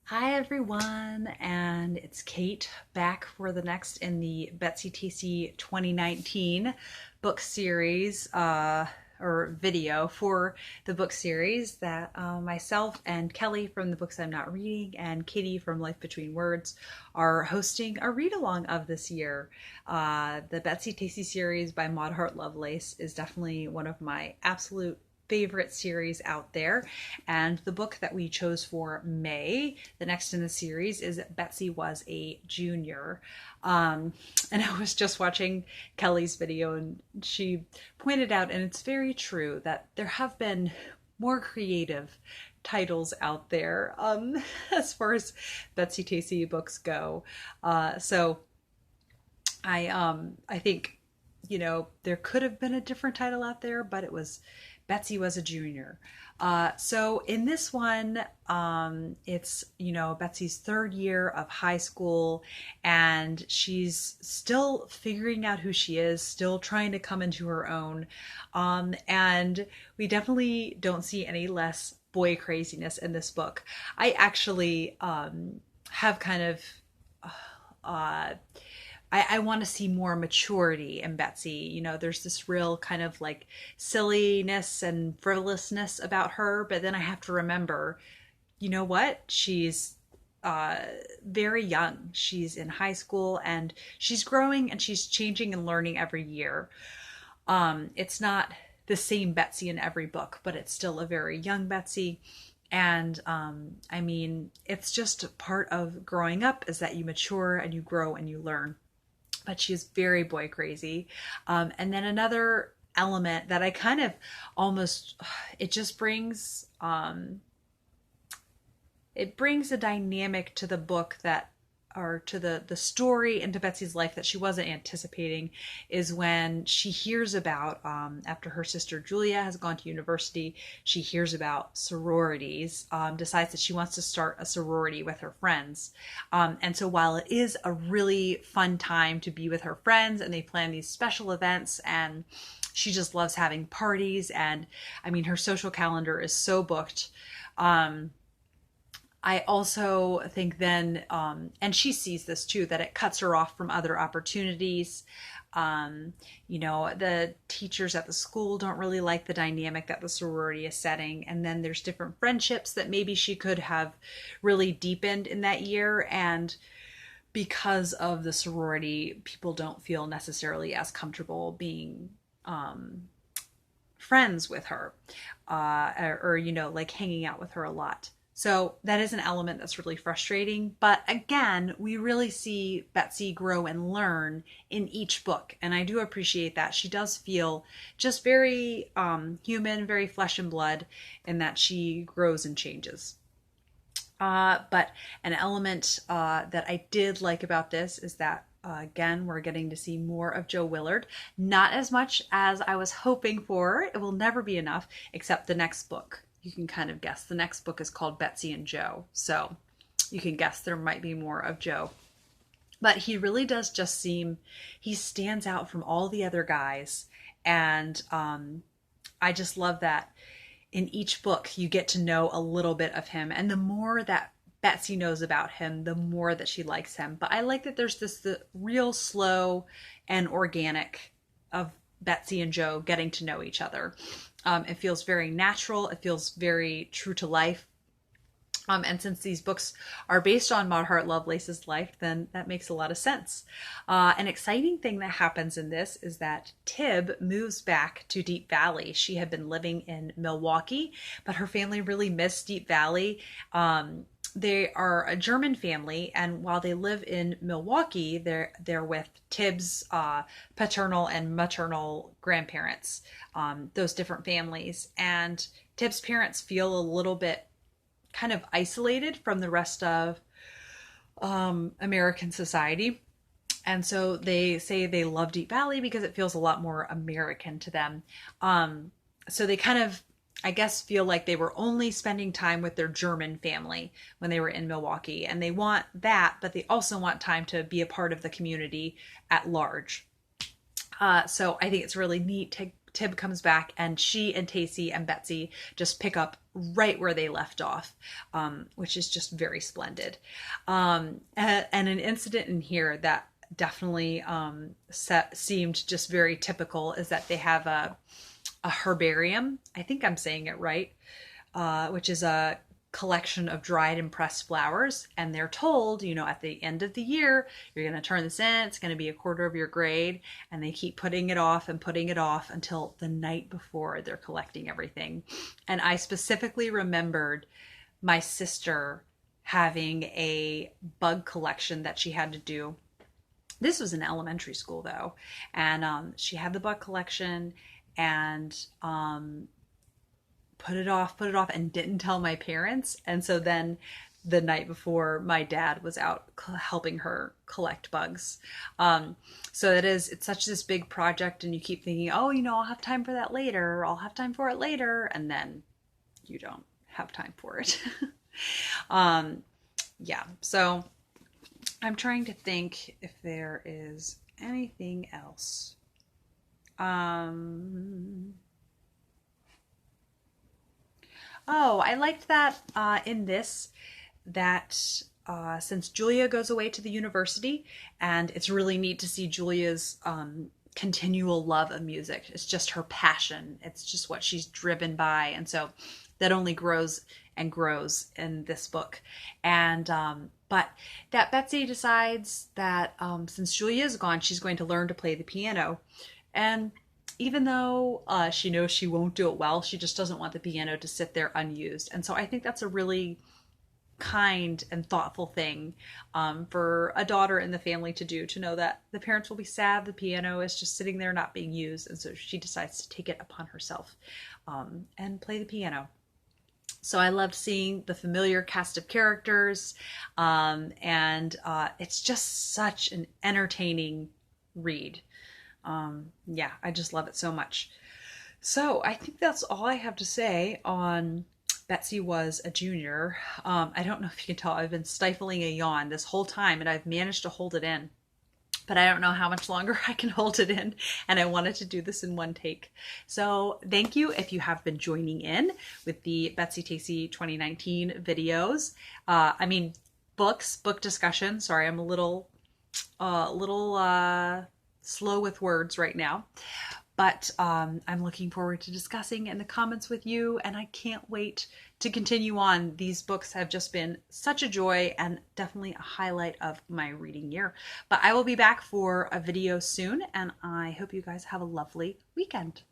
Hi everyone, and it's Kate back for the next in the Betsy Tacy 2019 book series, or video for the book series that myself and Kelly from the Books I'm Not Reading and Kitty from Life Between Words are hosting a read along of this year. The Betsy Tacy series by Maud Hart Lovelace is definitely one of my absolute favorite series out there. And the book that we chose for May, the next in the series, is Betsy Was a Junior. And I was just watching Kelly's video, and she pointed out, and it's very true, that there have been more creative titles out there as far as Betsy Tacy books go. So I think there could have been a different title out there, but it was Betsy Was a Junior. So in this one, it's, Betsy's third year of high school, and she's still figuring out who she is, still trying to come into her own. And we definitely don't see any less boy craziness in this book. I actually have kind of uh, I want to see more maturity in Betsy. There's this real kind of like silliness and frivolousness about her, but then I have to remember, you know what? She's very young. She's in high school and she's growing and she's changing and learning every year. It's not the same Betsy in every book, but it's still a very young Betsy. And I mean, it's just part of growing up is that you mature and you grow and you learn, but she's very boy crazy. And then another element that I kind of almost, it just brings, it brings a dynamic to the book that, or to the story into Betsy's life that she wasn't anticipating, is when she hears about, after her sister Julia has gone to university, she hears about sororities, decides that she wants to start a sorority with her friends. And so while it is a really fun time to be with her friends and they plan these special events and she just loves having parties, and I mean, her social calendar is so booked. I also think then, and she sees this too, that it cuts her off from other opportunities. The teachers at the school don't really like the dynamic that the sorority is setting. And then there's different friendships that maybe she could have really deepened in that year. And because of the sorority, people don't feel necessarily as comfortable being friends with her, or like hanging out with her a lot. So that is an element that's really frustrating. But again, we really see Betsy grow and learn in each book. And I do appreciate that. She does feel just very human, very flesh and blood, in that she grows and changes. But an element that I did like about this is that, again, we're getting to see more of Jo Willard. Not as much as I was hoping for. It will never be enough, except the next book. You can kind of guess. The next book is called Betsy and Jo. So you can guess there might be more of Jo. But he really does just seem, he stands out from all the other guys. And I just love that in each book you get to know a little bit of him. And the more that Betsy knows about him, the more that she likes him. But I like that there's the real slow and organic of Betsy and Jo getting to know each other. It feels very natural. It feels very true to life. And since these books are based on Maud Hart Lovelace's life, then that makes a lot of sense. An exciting thing that happens in this is that Tib moves back to Deep Valley. She had been living in Milwaukee, but her family really missed Deep Valley. They are a German family, and while they live in Milwaukee, they're with Tib's paternal and maternal grandparents, those different families. And Tib's parents feel a little bit kind of isolated from the rest of American society. And so they say they love Deep Valley because it feels a lot more American to them. So they kind of, I guess, feel like they were only spending time with their German family when they were in Milwaukee. And they want that, but they also want time to be a part of the community at large. So I think it's really neat Tib comes back, and she and Tacy and Betsy just pick up right where they left off, which is just very splendid. And an incident in here that definitely seemed just very typical is that they have a herbarium. I think I'm saying it right, which is a collection of dried and pressed flowers, and they're told, at the end of the year, you're going to turn this in, it's going to be a quarter of your grade, and they keep putting it off and putting it off until the night before they're collecting everything. And I specifically remembered my sister having a bug collection that she had to do. This was in elementary school though, and she had the bug collection, and put it off and didn't tell my parents. And so then the night before, my dad was out helping her collect bugs. So it's such this big project, and you keep thinking, oh, I'll have time for that later. I'll have time for it later. And then you don't have time for it. Yeah. So I'm trying to think if there is anything else. Oh, I liked that in this, that since Julia goes away to the university, and it's really neat to see Julia's continual love of music. It's just her passion. It's just what she's driven by. And so that only grows and grows in this book. And but that Betsy decides that since Julia is gone, she's going to learn to play the piano. And even though she knows she won't do it well, she just doesn't want the piano to sit there unused. And so I think that's a really kind and thoughtful thing for a daughter in the family to do, to know that the parents will be sad the piano is just sitting there not being used. And so she decides to take it upon herself and play the piano. So I loved seeing the familiar cast of characters, and it's just such an entertaining read. Yeah, I just love it so much. So I think that's all I have to say on Betsy Was a Junior. I don't know if you can tell, I've been stifling a yawn this whole time, and I've managed to hold it in, but I don't know how much longer I can hold it in, and I wanted to do this in one take. So thank you if you have been joining in with the Betsy Tacy 2019 videos. Book discussion. Sorry, I'm a little slow with words right now, but I'm looking forward to discussing in the comments with you, and I can't wait to continue on. These books have just been such a joy and definitely a highlight of my reading year. But I will be back for a video soon, and I hope you guys have a lovely weekend.